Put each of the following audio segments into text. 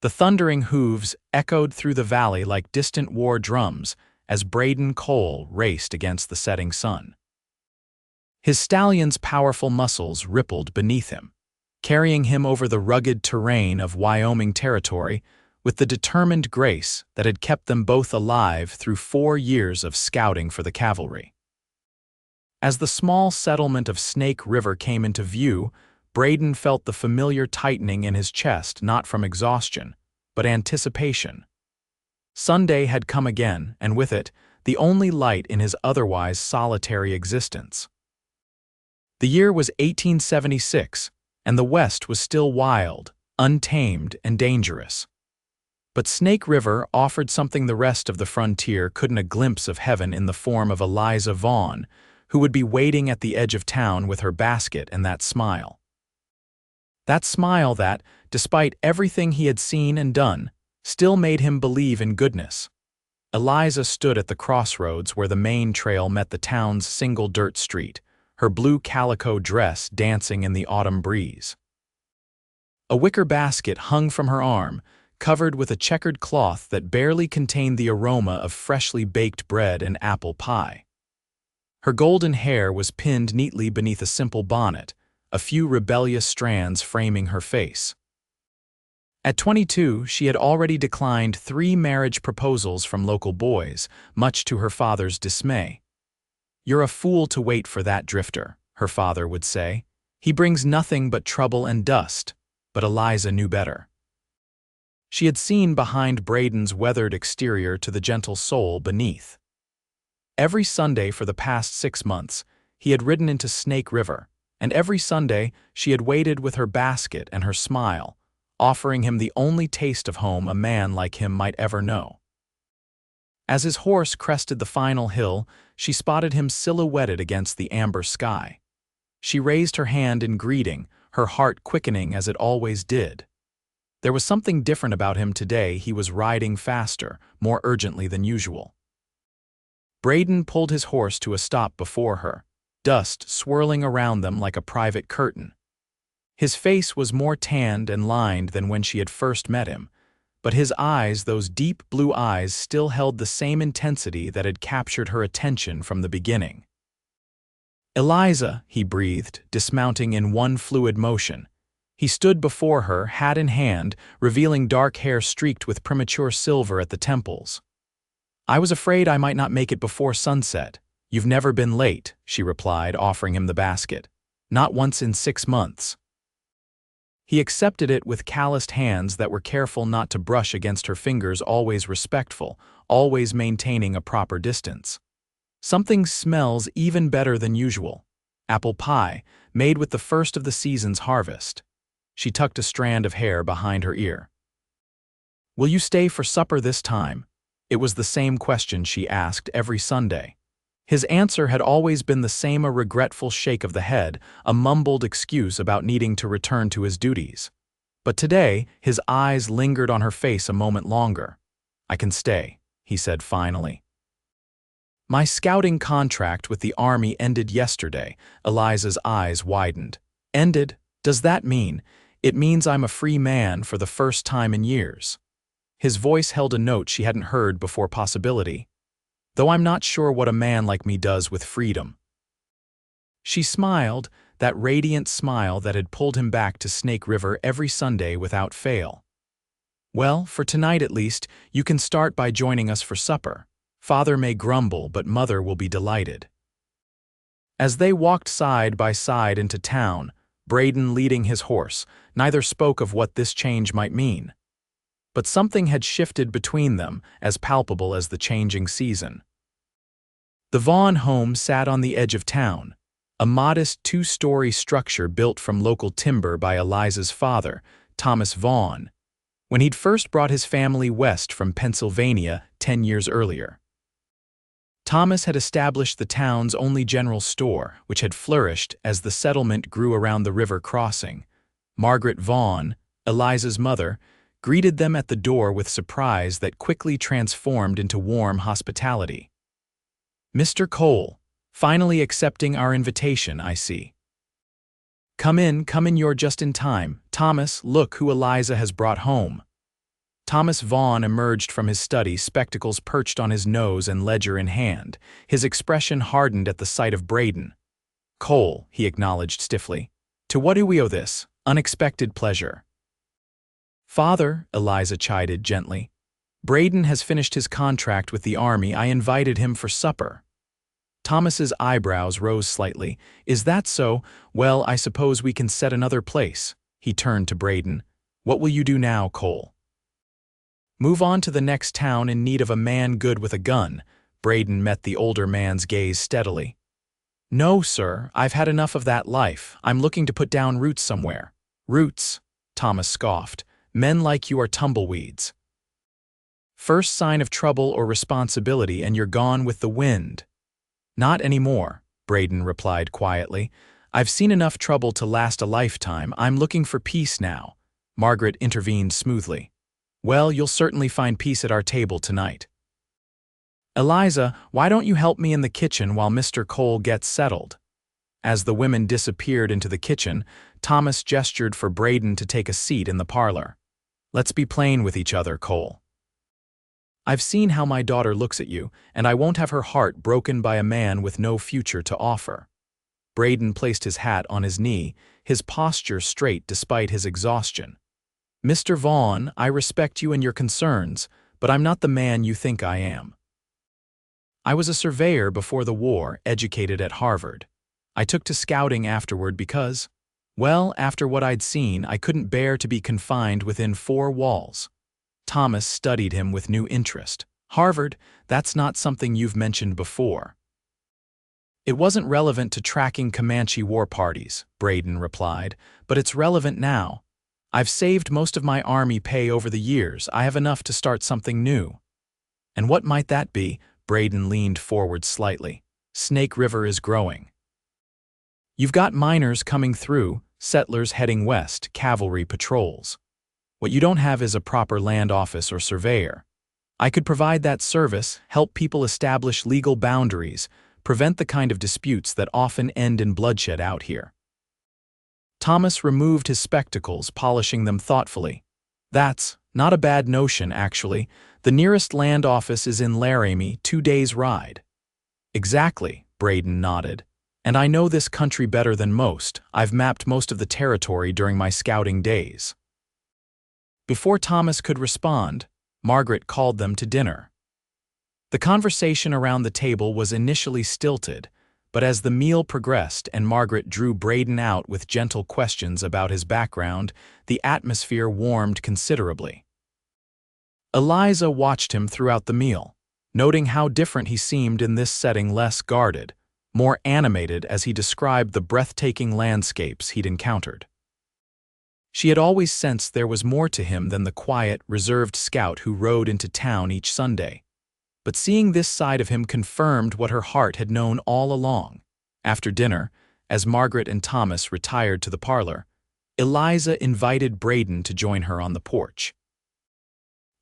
The thundering hooves echoed through the valley like distant war drums as Brayden Cole raced against the setting sun. His stallion's powerful muscles rippled beneath him, carrying him over the rugged terrain of Wyoming Territory with the determined grace that had kept them both alive through 4 years of scouting for the cavalry. As the small settlement of Snake River came into view, Brayden felt the familiar tightening in his chest, not from exhaustion, but anticipation. Sunday had come again, and with it, the only light in his otherwise solitary existence. The year was 1876, and the West was still wild, untamed, and dangerous. But Snake River offered something the rest of the frontier couldn't: a glimpse of heaven in the form of Eliza Vaughn, who would be waiting at the edge of town with her basket and that smile. That smile that, despite everything he had seen and done, still made him believe in goodness. Eliza stood at the crossroads where the main trail met the town's single dirt street, her blue calico dress dancing in the autumn breeze. A wicker basket hung from her arm, covered with a checkered cloth that barely contained the aroma of freshly baked bread and apple pie. Her golden hair was pinned neatly beneath a simple bonnet, a few rebellious strands framing her face. At 22, she had already declined 3 marriage proposals from local boys, much to her father's dismay. "You're a fool to wait for that drifter," her father would say. "He brings nothing but trouble and dust." But Eliza knew better. She had seen behind Brayden's weathered exterior to the gentle soul beneath. Every Sunday for the past 6 months, he had ridden into Snake River, and every Sunday she had waited with her basket and her smile, offering him the only taste of home a man like him might ever know. As his horse crested the final hill, she spotted him silhouetted against the amber sky. She raised her hand in greeting, her heart quickening as it always did. There was something different about him today. He was riding faster, more urgently than usual. Brayden pulled his horse to a stop before her, dust swirling around them like a private curtain. His face was more tanned and lined than when she had first met him, but his eyes, those deep blue eyes, still held the same intensity that had captured her attention from the beginning. "Eliza," he breathed, dismounting in one fluid motion. He stood before her, hat in hand, revealing dark hair streaked with premature silver at the temples. "I was afraid I might not make it before sunset." "You've never been late," she replied, offering him the basket. "Not once in 6 months." He accepted it with calloused hands that were careful not to brush against her fingers, always respectful, always maintaining a proper distance. "Something smells even better than usual. Apple pie, made with the first of the season's harvest." She tucked a strand of hair behind her ear. "Will you stay for supper this time?" It was the same question she asked every Sunday. His answer had always been the same: a regretful shake of the head, a mumbled excuse about needing to return to his duties. But today, his eyes lingered on her face a moment longer. "I can stay," he said finally. "My scouting contract with the Army ended yesterday." Eliza's eyes widened. "Ended? Does that mean?" "It means I'm a free man for the first time in years." His voice held a note she hadn't heard before: possibility. "Though I'm not sure what a man like me does with freedom." She smiled, that radiant smile that had pulled him back to Snake River every Sunday without fail. "Well, for tonight at least, you can start by joining us for supper. Father may grumble, but Mother will be delighted." As they walked side by side into town, Brayden leading his horse, neither spoke of what this change might mean. But something had shifted between them, as palpable as the changing season. The Vaughn home sat on the edge of town, a modest 2-story structure built from local timber by Eliza's father, Thomas Vaughn, when he'd first brought his family west from Pennsylvania 10 years earlier. Thomas had established the town's only general store, which had flourished as the settlement grew around the river crossing. Margaret Vaughn, Eliza's mother, greeted them at the door with surprise that quickly transformed into warm hospitality. "Mr. Cole, finally accepting our invitation, I see." Come in, you're just in time. Thomas, look who Eliza has brought home." Thomas Vaughn emerged from his study, spectacles perched on his nose and ledger in hand. His expression hardened at the sight of Brayden. "Cole," he acknowledged stiffly. "To what do we owe this unexpected pleasure?" "Father," Eliza chided gently, "Brayden has finished his contract with the army. I invited him for supper." Thomas's eyebrows rose slightly. "Is that so? Well, I suppose we can set another place." He turned to Brayden. "What will you do now, Cole?" "Move on to the next town in need of a man good with a gun." Brayden met the older man's gaze steadily. "No, sir, I've had enough of that life. I'm looking to put down roots somewhere." "Roots?" Thomas scoffed. "Men like you are tumbleweeds. First sign of trouble or responsibility and you're gone with the wind." "Not anymore," Brayden replied quietly. "I've seen enough trouble to last a lifetime. I'm looking for peace now." Margaret intervened smoothly. "Well, you'll certainly find peace at our table tonight. Eliza, why don't you help me in the kitchen while Mr. Cole gets settled?" As the women disappeared into the kitchen, Thomas gestured for Brayden to take a seat in the parlor. "Let's be plain with each other, Cole. I've seen how my daughter looks at you, and I won't have her heart broken by a man with no future to offer." Brayden placed his hat on his knee, his posture straight despite his exhaustion. "Mr. Vaughn, I respect you and your concerns, but I'm not the man you think I am. I was a surveyor before the war, educated at Harvard. I took to scouting afterward because, well, after what I'd seen, I couldn't bear to be confined within four walls." Thomas studied him with new interest. "Harvard, that's not something you've mentioned before." "It wasn't relevant to tracking Comanche war parties," Brayden replied, "but it's relevant now. I've saved most of my army pay over the years. I have enough to start something new." "And what might that be?" Brayden leaned forward slightly. "Snake River is growing. You've got miners coming through, settlers heading west, cavalry patrols. What you don't have is a proper land office or surveyor. I could provide that service, help people establish legal boundaries, prevent the kind of disputes that often end in bloodshed out here." Thomas removed his spectacles, polishing them thoughtfully. "That's not a bad notion, actually. The nearest land office is in Laramie, 2 days' ride." "Exactly," Brayden nodded. "And I know this country better than most. I've mapped most of the territory during my scouting days." Before Thomas could respond, Margaret called them to dinner. The conversation around the table was initially stilted, but as the meal progressed and Margaret drew Brayden out with gentle questions about his background, the atmosphere warmed considerably. Eliza watched him throughout the meal, noting how different he seemed in this setting, less guarded, more animated as he described the breathtaking landscapes he'd encountered. She had always sensed there was more to him than the quiet, reserved scout who rode into town each Sunday. But seeing this side of him confirmed what her heart had known all along. After dinner, as Margaret and Thomas retired to the parlor, Eliza invited Brayden to join her on the porch.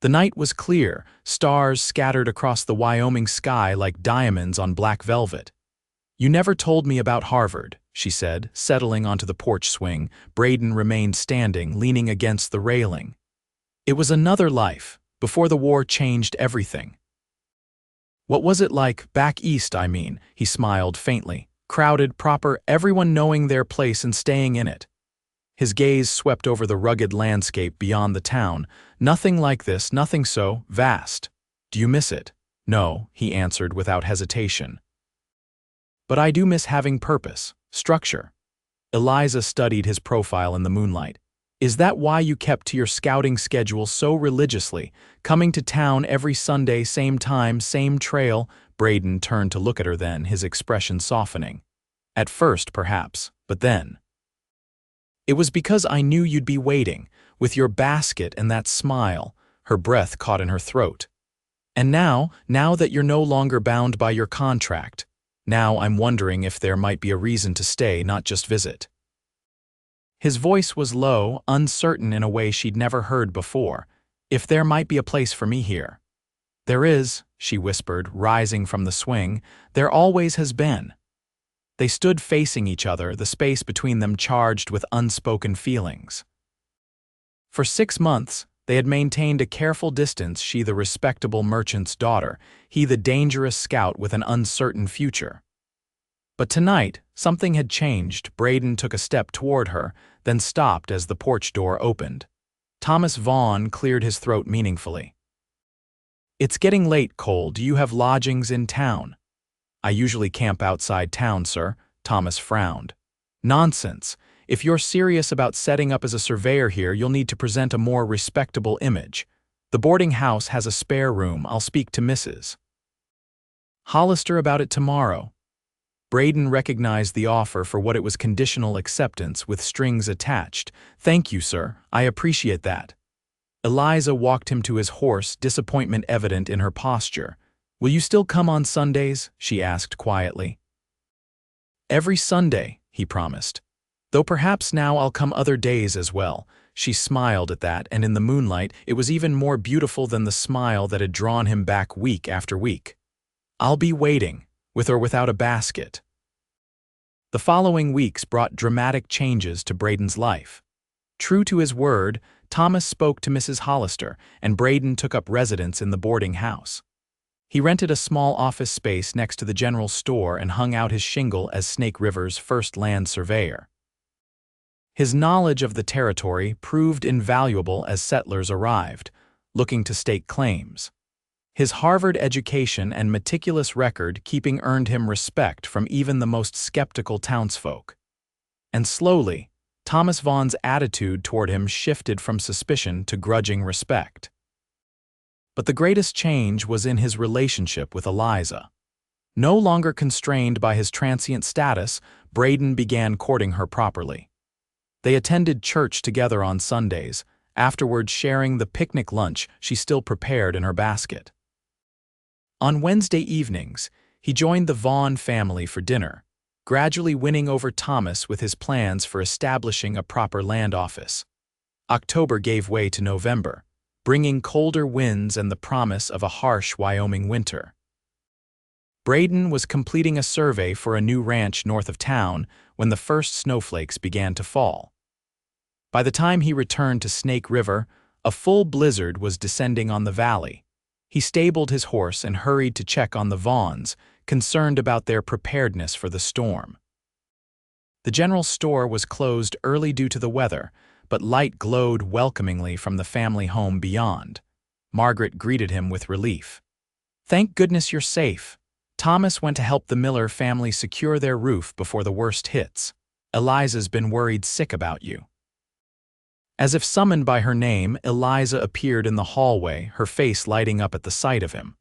The night was clear, stars scattered across the Wyoming sky like diamonds on black velvet. "You never told me about Harvard," she said, settling onto the porch swing. Brayden remained standing, leaning against the railing. "It was another life, before the war changed everything." "What was it like, back east, I mean?" He smiled faintly. "Crowded, proper, everyone knowing their place and staying in it." His gaze swept over the rugged landscape beyond the town. "Nothing like this, nothing so vast. Do you miss it?" "No," he answered without hesitation. "But I do miss having purpose, structure." Eliza studied his profile in the moonlight. "Is that why you kept to your scouting schedule so religiously, coming to town every Sunday, same time, same trail?" Brayden turned to look at her then, his expression softening. "At first, perhaps, but then." "It was because I knew you'd be waiting, with your basket and that smile." Her breath caught in her throat. "And now that you're no longer bound by your contract, now I'm wondering if there might be a reason to stay, not just visit." His voice was low, uncertain in a way she'd never heard before. "If there might be a place for me here." "There is," she whispered, rising from the swing. "There always has been." They stood facing each other, the space between them charged with unspoken feelings. For 6 months, They had maintained a careful distance, she the respectable merchant's daughter, he the dangerous scout with an uncertain future. But tonight, something had changed. Brayden took a step toward her, then stopped as the porch door opened. Thomas Vaughn cleared his throat meaningfully. "It's getting late, Cole. Do you have lodgings in town?" "I usually camp outside town, sir." Thomas frowned. "Nonsense. If you're serious about setting up as a surveyor here, you'll need to present a more respectable image. The boarding house has a spare room. I'll speak to Mrs. Hollister about it tomorrow." Brayden recognized the offer for what it was: conditional acceptance with strings attached. "Thank you, sir. I appreciate that." Eliza walked him to his horse, disappointment evident in her posture. "Will you still come on Sundays?" she asked quietly. "Every Sunday," he promised. "Though perhaps now I'll come other days as well." She smiled at that, and in the moonlight, it was even more beautiful than the smile that had drawn him back week after week. "I'll be waiting, with or without a basket." The following weeks brought dramatic changes to Brayden's life. True to his word, Thomas spoke to Mrs. Hollister, and Brayden took up residence in the boarding house. He rented a small office space next to the general store and hung out his shingle as Snake River's first land surveyor. His knowledge of the territory proved invaluable as settlers arrived, looking to stake claims. His Harvard education and meticulous record-keeping earned him respect from even the most skeptical townsfolk. And slowly, Thomas Vaughn's attitude toward him shifted from suspicion to grudging respect. But the greatest change was in his relationship with Eliza. No longer constrained by his transient status, Brayden began courting her properly. They attended church together on Sundays, afterward sharing the picnic lunch she still prepared in her basket. On Wednesday evenings, he joined the Vaughn family for dinner, gradually winning over Thomas with his plans for establishing a proper land office. October gave way to November, bringing colder winds and the promise of a harsh Wyoming winter. Brayden was completing a survey for a new ranch north of town when the first snowflakes began to fall. By the time he returned to Snake River, a full blizzard was descending on the valley. He stabled his horse and hurried to check on the Vaughns, concerned about their preparedness for the storm. The general store was closed early due to the weather, but light glowed welcomingly from the family home beyond. Margaret greeted him with relief. "Thank goodness you're safe." Thomas went to help the Miller family secure their roof before the worst hits. "Eliza's been worried sick about you." As if summoned by her name, Eliza appeared in the hallway, her face lighting up at the sight of him.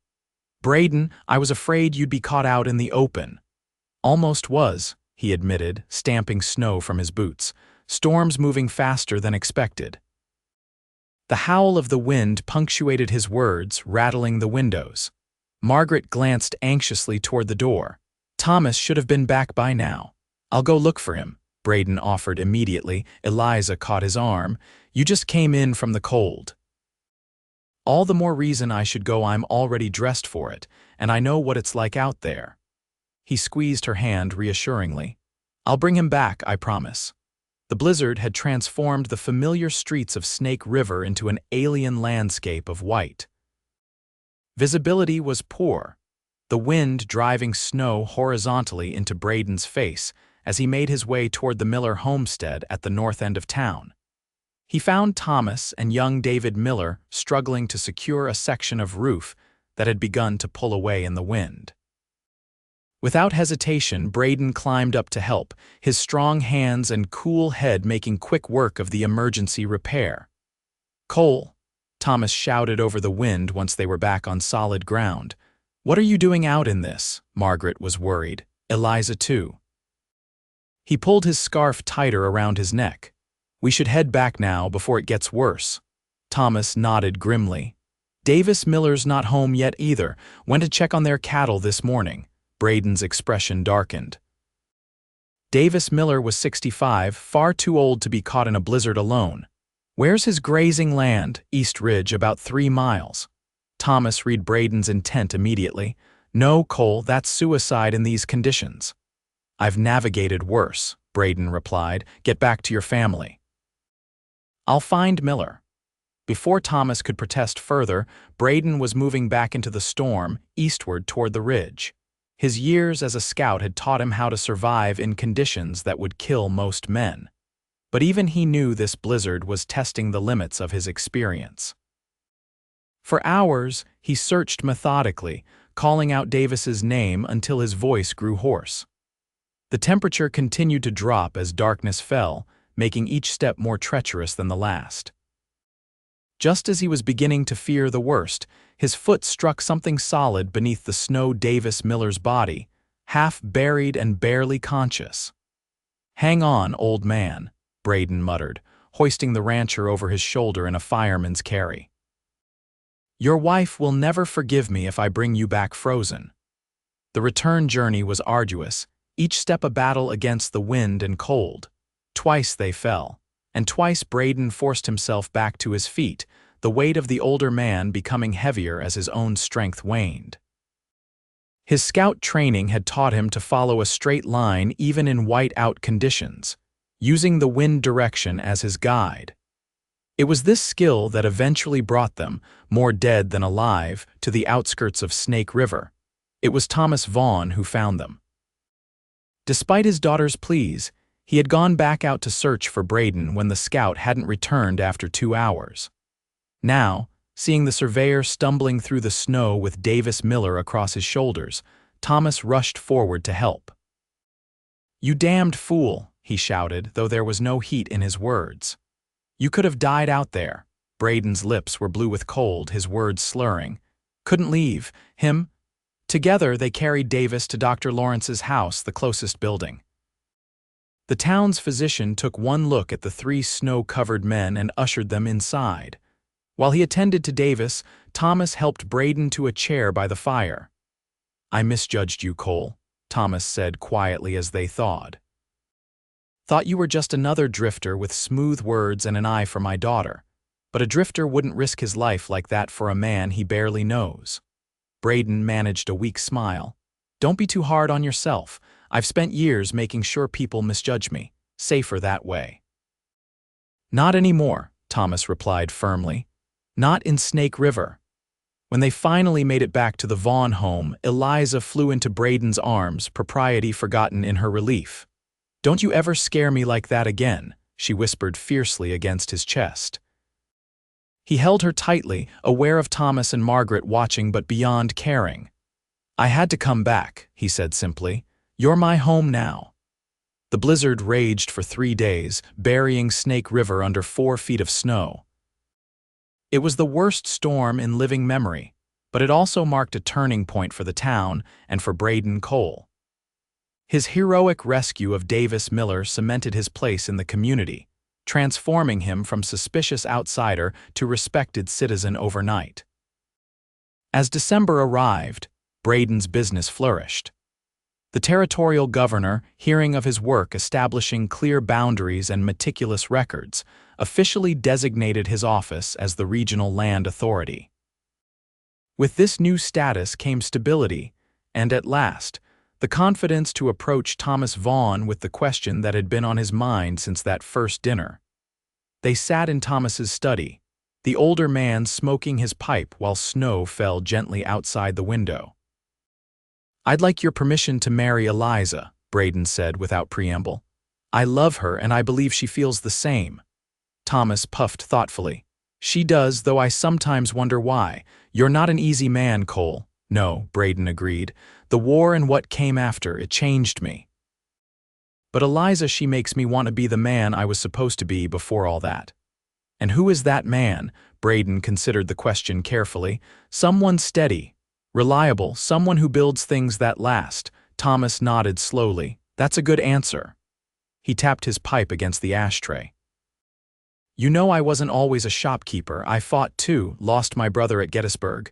"Brayden, I was afraid you'd be caught out in the open." "Almost was," he admitted, stamping snow from his boots. "Storms moving faster than expected." The howl of the wind punctuated his words, rattling the windows. Margaret glanced anxiously toward the door. "Thomas should have been back by now." "I'll go look for him," Brayden offered immediately. Eliza caught his arm. "You just came in from the cold." "All the more reason I should go. I'm already dressed for it, and I know what it's like out there." He squeezed her hand reassuringly. "I'll bring him back, I promise." The blizzard had transformed the familiar streets of Snake River into an alien landscape of white. Visibility was poor, the wind driving snow horizontally into Brayden's face as he made his way toward the Miller homestead at the north end of town. He found Thomas and young David Miller struggling to secure a section of roof that had begun to pull away in the wind. Without hesitation, Brayden climbed up to help, his strong hands and cool head making quick work of the emergency repair. "Cole," Thomas shouted over the wind once they were back on solid ground. "What are you doing out in this?" Margaret was worried. Eliza too. He pulled his scarf tighter around his neck. "We should head back now before it gets worse." Thomas nodded grimly. "Davis Miller's not home yet either. Went to check on their cattle this morning." Brayden's expression darkened. Davis Miller was 65, far too old to be caught in a blizzard alone. "Where's his grazing land?" "East Ridge, about 3 miles. Thomas read Brayden's intent immediately. "No, Cole, that's suicide in these conditions." "I've navigated worse," Brayden replied. "Get back to your family." "I'll find Miller." Before Thomas could protest further, Brayden was moving back into the storm, eastward toward the ridge. His years as a scout had taught him how to survive in conditions that would kill most men. But even he knew this blizzard was testing the limits of his experience. For hours, he searched methodically, calling out Davis's name until his voice grew hoarse. The temperature continued to drop as darkness fell, making each step more treacherous than the last. Just as he was beginning to fear the worst, his foot struck something solid beneath the snow Davis Miller's body, half buried and barely conscious. "Hang on, old man," Brayden muttered, hoisting the rancher over his shoulder in a fireman's carry. "Your wife will never forgive me if I bring you back frozen." The return journey was arduous, each step a battle against the wind and cold. Twice they fell, and twice Brayden forced himself back to his feet, the weight of the older man becoming heavier as his own strength waned. His scout training had taught him to follow a straight line even in white-out conditions, using the wind direction as his guide. It was this skill that eventually brought them, more dead than alive, to the outskirts of Snake River. It was Thomas Vaughn who found them. Despite his daughter's pleas, he had gone back out to search for Brayden when the scout hadn't returned after 2 hours. Now, seeing the surveyor stumbling through the snow with Davis Miller across his shoulders, Thomas rushed forward to help. "You damned fool," he shouted, though there was no heat in his words. "You could have died out there." Brayden's lips were blue with cold, his words slurring. "Couldn't leave him." Together, they carried Davis to Dr. Lawrence's house, the closest building. The town's physician took one look at the 3 snow-covered men and ushered them inside. While he attended to Davis, Thomas helped Brayden to a chair by the fire. "I misjudged you, Cole," Thomas said quietly as they thawed. "Thought you were just another drifter with smooth words and an eye for my daughter. But a drifter wouldn't risk his life like that for a man he barely knows." Brayden managed a weak smile. "Don't be too hard on yourself. I've spent years making sure people misjudge me. Safer that way." "Not anymore," Thomas replied firmly. "Not in Snake River." When they finally made it back to the Vaughn home, Eliza flew into Brayden's arms, propriety forgotten in her relief. "Don't you ever scare me like that again," she whispered fiercely against his chest. He held her tightly, aware of Thomas and Margaret watching but beyond caring. "I had to come back," he said simply. "You're my home now." The blizzard raged for 3 days, burying Snake River under 4 feet of snow. It was the worst storm in living memory, but it also marked a turning point for the town and for Brayden Cole. His heroic rescue of Davis Miller cemented his place in the community, transforming him from suspicious outsider to respected citizen overnight. As December arrived, Brayden's business flourished. The territorial governor, hearing of his work establishing clear boundaries and meticulous records, officially designated his office as the regional land authority. With this new status came stability, and at last, the confidence to approach Thomas Vaughn with the question that had been on his mind since that first dinner. They sat in Thomas's study, the older man smoking his pipe while snow fell gently outside the window. "I'd like your permission to marry Eliza," Brayden said without preamble. "I love her and I believe she feels the same." Thomas puffed thoughtfully. "She does, though I sometimes wonder why. You're not an easy man, Cole." "No," Brayden agreed. "The war and what came after, it changed me. But Eliza, she makes me want to be the man I was supposed to be before all that." "And who is that man?" Brayden considered the question carefully. "Someone steady, reliable, someone who builds things that last." Thomas nodded slowly. "That's a good answer." He tapped his pipe against the ashtray. "You know, I wasn't always a shopkeeper. I fought too, lost my brother at Gettysburg.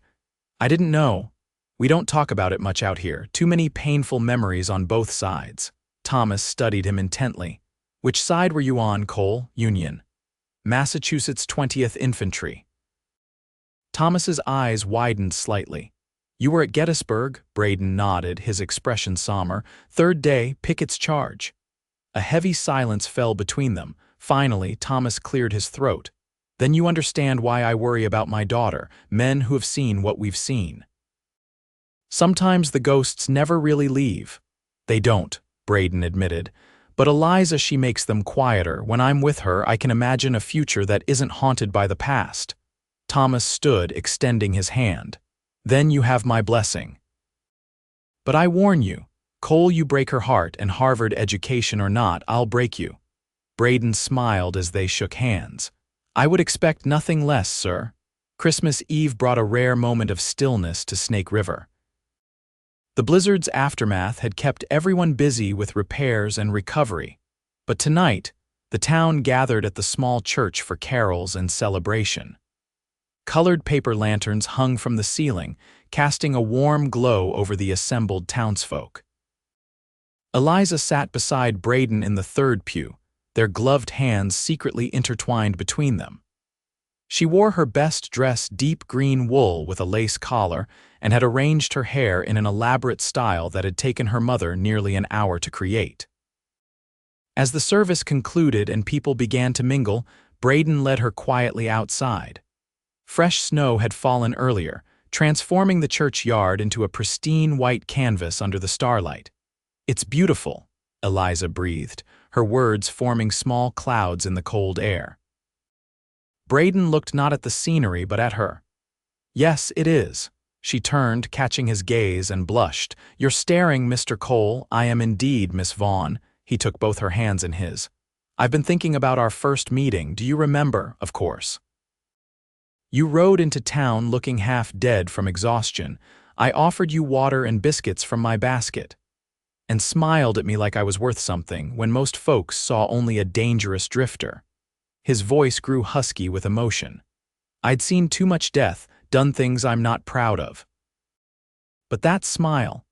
I didn't know. We don't talk about it much out here. Too many painful memories on both sides." Thomas studied him intently. "Which side were you on, Cole?" "Union. Massachusetts 20th Infantry." Thomas's eyes widened slightly. "You were at Gettysburg?" Brayden nodded, his expression somber. "Third day, Pickett's charge." A heavy silence fell between them. Finally, Thomas cleared his throat. Then you understand why I worry about my daughter, men who have seen what we've seen. Sometimes the ghosts never really leave. They don't, Brayden admitted. But Eliza, she makes them quieter. When I'm with her, I can imagine a future that isn't haunted by the past. Thomas stood, extending his hand. Then you have my blessing. But I warn you, Cole, you break her heart, and Harvard education or not, I'll break you. Brayden smiled as they shook hands. I would expect nothing less, sir. Christmas Eve brought a rare moment of stillness to Snake River. The blizzard's aftermath had kept everyone busy with repairs and recovery, but tonight, the town gathered at the small church for carols and celebration. Colored paper lanterns hung from the ceiling, casting a warm glow over the assembled townsfolk. Eliza sat beside Brayden in the third pew, their gloved hands secretly intertwined between them. She wore her best dress, deep green wool with a lace collar, and had arranged her hair in an elaborate style that had taken her mother nearly an hour to create. As the service concluded and people began to mingle, Brayden led her quietly outside. Fresh snow had fallen earlier, transforming the churchyard into a pristine white canvas under the starlight. It's beautiful, Eliza breathed, her words forming small clouds in the cold air. Brayden looked not at the scenery but at her. Yes, it is. She turned, catching his gaze, and blushed. You're staring, Mr. Cole. I am indeed, Miss Vaughn. He took both her hands in his. I've been thinking about our first meeting. Do you remember, of course? You rode into town looking half dead from exhaustion. I offered you water and biscuits from my basket, and smiled at me like I was worth something when most folks saw only a dangerous drifter. His voice grew husky with emotion. I'd seen too much death, done things I'm not proud of. But that smile,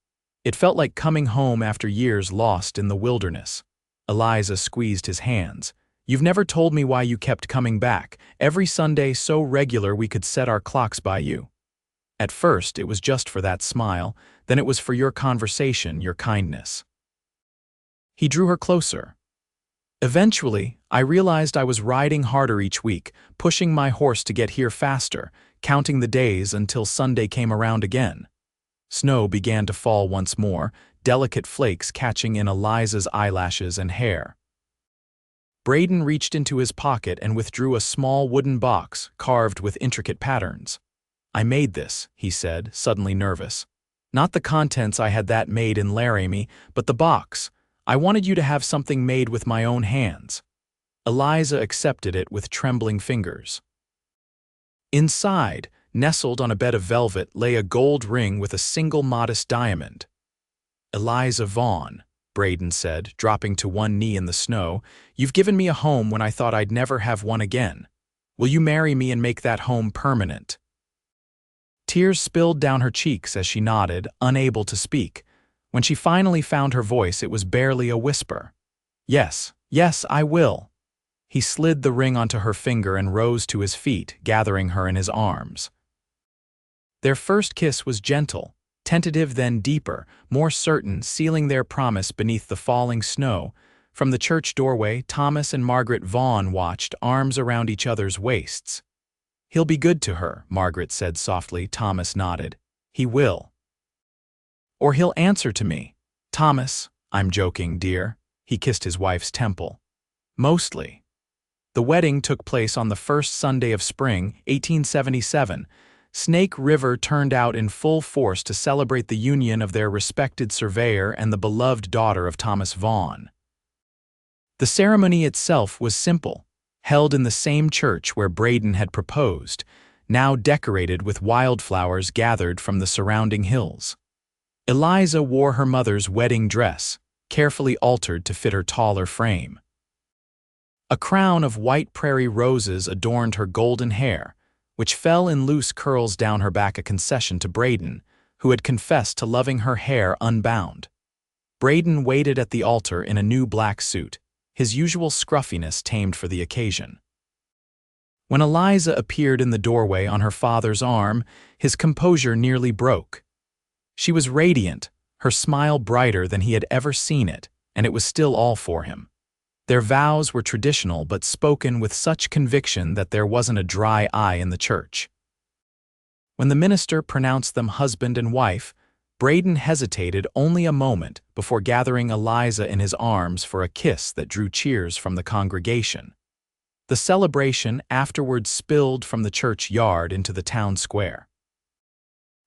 it felt like coming home after years lost in the wilderness. Eliza squeezed his hands. You've never told me why you kept coming back, every Sunday so regular we could set our clocks by you. At first, it was just for that smile, then it was for your conversation, your kindness. He drew her closer. Eventually, I realized I was riding harder each week, pushing my horse to get here faster, counting the days until Sunday came around again. Snow began to fall once more, delicate flakes catching in Eliza's eyelashes and hair. Brayden reached into his pocket and withdrew a small wooden box carved with intricate patterns. I made this, he said, suddenly nervous. Not the contents I had that made in Laramie, but the box. I wanted you to have something made with my own hands. Eliza accepted it with trembling fingers. Inside, nestled on a bed of velvet, lay a gold ring with a single modest diamond. Eliza Vaughn, Brayden said, dropping to one knee in the snow, you've given me a home when I thought I'd never have one again. Will you marry me and make that home permanent? Tears spilled down her cheeks as she nodded, unable to speak. When she finally found her voice, it was barely a whisper. Yes, yes, I will. He slid the ring onto her finger and rose to his feet, gathering her in his arms. Their first kiss was gentle, tentative then deeper, more certain, sealing their promise beneath the falling snow. From the church doorway, Thomas and Margaret Vaughn watched, arms around each other's waists. He'll be good to her, Margaret said softly. Thomas nodded. He will. Or he'll answer to me. Thomas, I'm joking, dear. He kissed his wife's temple. Mostly. The wedding took place on the first Sunday of spring, 1877. Snake River turned out in full force to celebrate the union of their respected surveyor and the beloved daughter of Thomas Vaughn. The ceremony itself was simple, held in the same church where Brayden had proposed, now decorated with wildflowers gathered from the surrounding hills. Eliza wore her mother's wedding dress, carefully altered to fit her taller frame. A crown of white prairie roses adorned her golden hair, which fell in loose curls down her back, a concession to Brayden, who had confessed to loving her hair unbound. Brayden waited at the altar in a new black suit, his usual scruffiness tamed for the occasion. When Eliza appeared in the doorway on her father's arm, his composure nearly broke. She was radiant, her smile brighter than he had ever seen it, and it was still all for him. Their vows were traditional but spoken with such conviction that there wasn't a dry eye in the church. When the minister pronounced them husband and wife, Brayden hesitated only a moment before gathering Eliza in his arms for a kiss that drew cheers from the congregation. The celebration afterwards spilled from the church yard into the town square.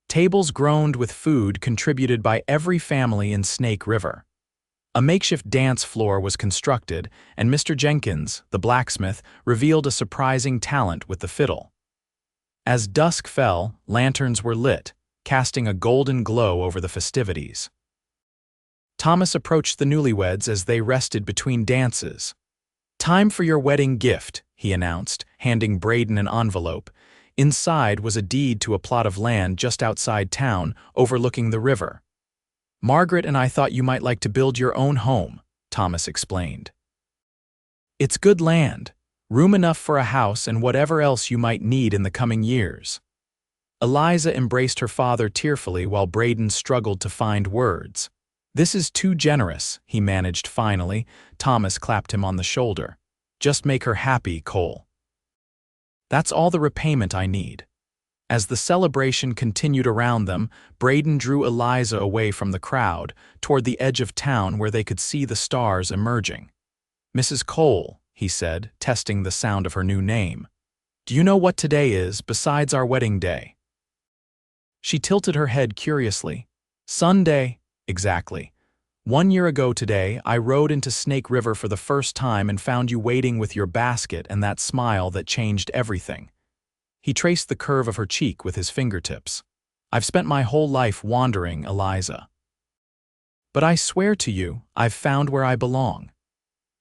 Tables groaned with food contributed by every family in Snake River. A makeshift dance floor was constructed, and Mr. Jenkins, the blacksmith, revealed a surprising talent with the fiddle. As dusk fell, lanterns were lit, casting a golden glow over the festivities. Thomas approached the newlyweds as they rested between dances. "Time for your wedding gift," he announced, handing Brayden an envelope. Inside was a deed to a plot of land just outside town, overlooking the river. "Margaret and I thought you might like to build your own home," Thomas explained. "It's good land, room enough for a house and whatever else you might need in the coming years." Eliza embraced her father tearfully while Brayden struggled to find words. "This is too generous," he managed finally. Thomas clapped him on the shoulder. "Just make her happy, Cole. That's all the repayment I need." As the celebration continued around them, Brayden drew Eliza away from the crowd, toward the edge of town where they could see the stars emerging. "Mrs. Cole," he said, testing the sound of her new name, "do you know what today is besides our wedding day?" She tilted her head curiously. "Sunday." "Exactly. 1 year ago today, I rode into Snake River for the first time and found you waiting with your basket and that smile that changed everything." He traced the curve of her cheek with his fingertips. "I've spent my whole life wandering, Eliza. But I swear to you, I've found where I belong."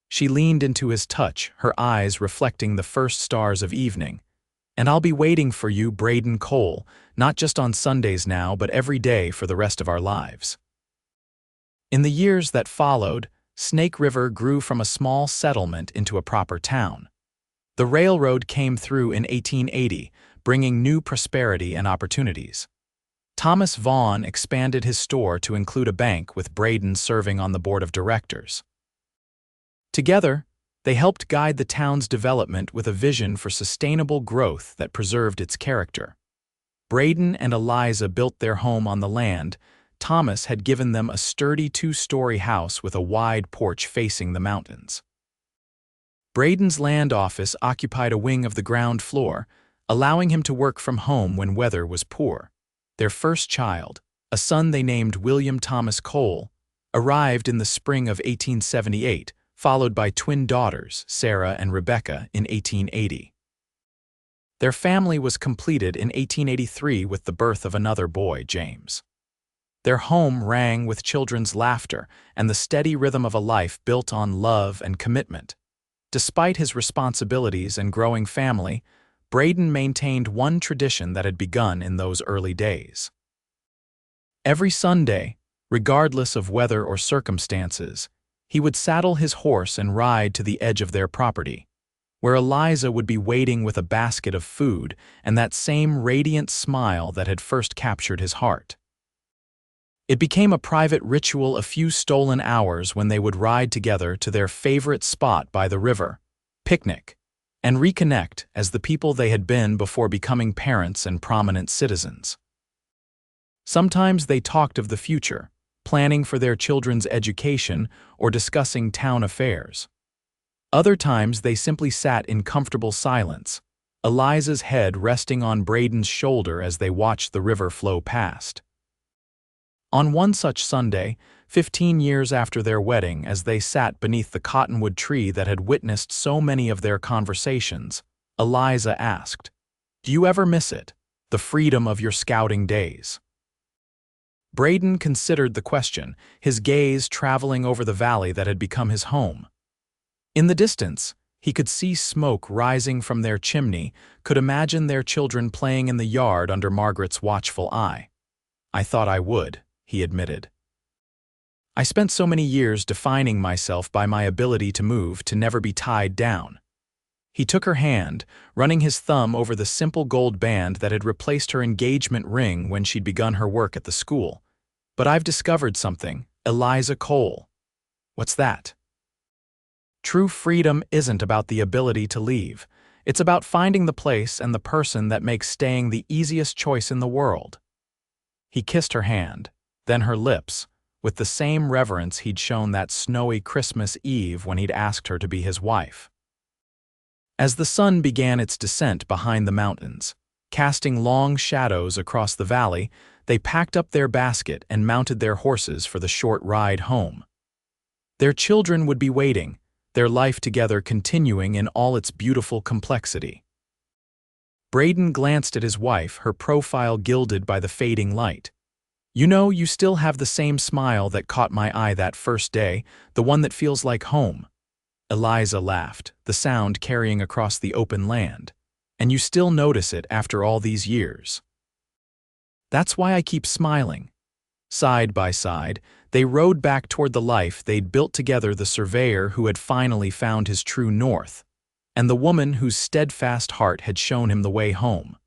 She leaned into his touch, her eyes reflecting the first stars of evening. "And I'll be waiting for you, Brayden Cole, not just on Sundays now, but every day for the rest of our lives." In the years that followed, Snake River grew from a small settlement into a proper town. The railroad came through in 1880, bringing new prosperity and opportunities. Thomas Vaughn expanded his store to include a bank, with Brayden serving on the board of directors. Together, they helped guide the town's development with a vision for sustainable growth that preserved its character. Brayden and Eliza built their home on the land. Thomas had given them a sturdy 2-story house with a wide porch facing the mountains. Brayden's land office occupied a wing of the ground floor, allowing him to work from home when weather was poor. Their first child, a son they named William Thomas Cole, arrived in the spring of 1878, followed by twin daughters, Sarah and Rebecca, in 1880. Their family was completed in 1883 with the birth of another boy, James. Their home rang with children's laughter and the steady rhythm of a life built on love and commitment. Despite his responsibilities and growing family, Brayden maintained one tradition that had begun in those early days. Every Sunday, regardless of weather or circumstances, he would saddle his horse and ride to the edge of their property, where Eliza would be waiting with a basket of food and that same radiant smile that had first captured his heart. It became a private ritual, a few stolen hours when they would ride together to their favorite spot by the river, picnic, and reconnect as the people they had been before becoming parents and prominent citizens. Sometimes they talked of the future, planning for their children's education or discussing town affairs. Other times they simply sat in comfortable silence, Eliza's head resting on Brayden's shoulder as they watched the river flow past. On one such Sunday, 15 years after their wedding, as they sat beneath the cottonwood tree that had witnessed so many of their conversations, Eliza asked, "Do you ever miss it, the freedom of your scouting days?" Brayden considered the question, his gaze traveling over the valley that had become his home. In the distance, he could see smoke rising from their chimney, could imagine their children playing in the yard under Margaret's watchful eye. "I thought I would," he admitted. "I spent so many years defining myself by my ability to move, to never be tied down." He took her hand, running his thumb over the simple gold band that had replaced her engagement ring when she'd begun her work at the school. "But I've discovered something, Eliza Cole." "What's that?" True freedom isn't about the ability to leave. It's about finding the place and the person that makes staying the easiest choice in the world. He kissed her hand, then her lips, with the same reverence he'd shown that snowy Christmas Eve when he'd asked her to be his wife. As the sun began its descent behind the mountains, casting long shadows across the valley, they packed up their basket and mounted their horses for the short ride home. Their children would be waiting, their life together continuing in all its beautiful complexity. Brayden glanced at his wife, her profile gilded by the fading light. "You know, you still have the same smile that caught my eye that first day, the one that feels like home." Eliza laughed, the sound carrying across the open land. "And you still notice it after all these years." "That's why I keep smiling." Side by side, they rode back toward the life they'd built together, the surveyor who had finally found his true north, and the woman whose steadfast heart had shown him the way home.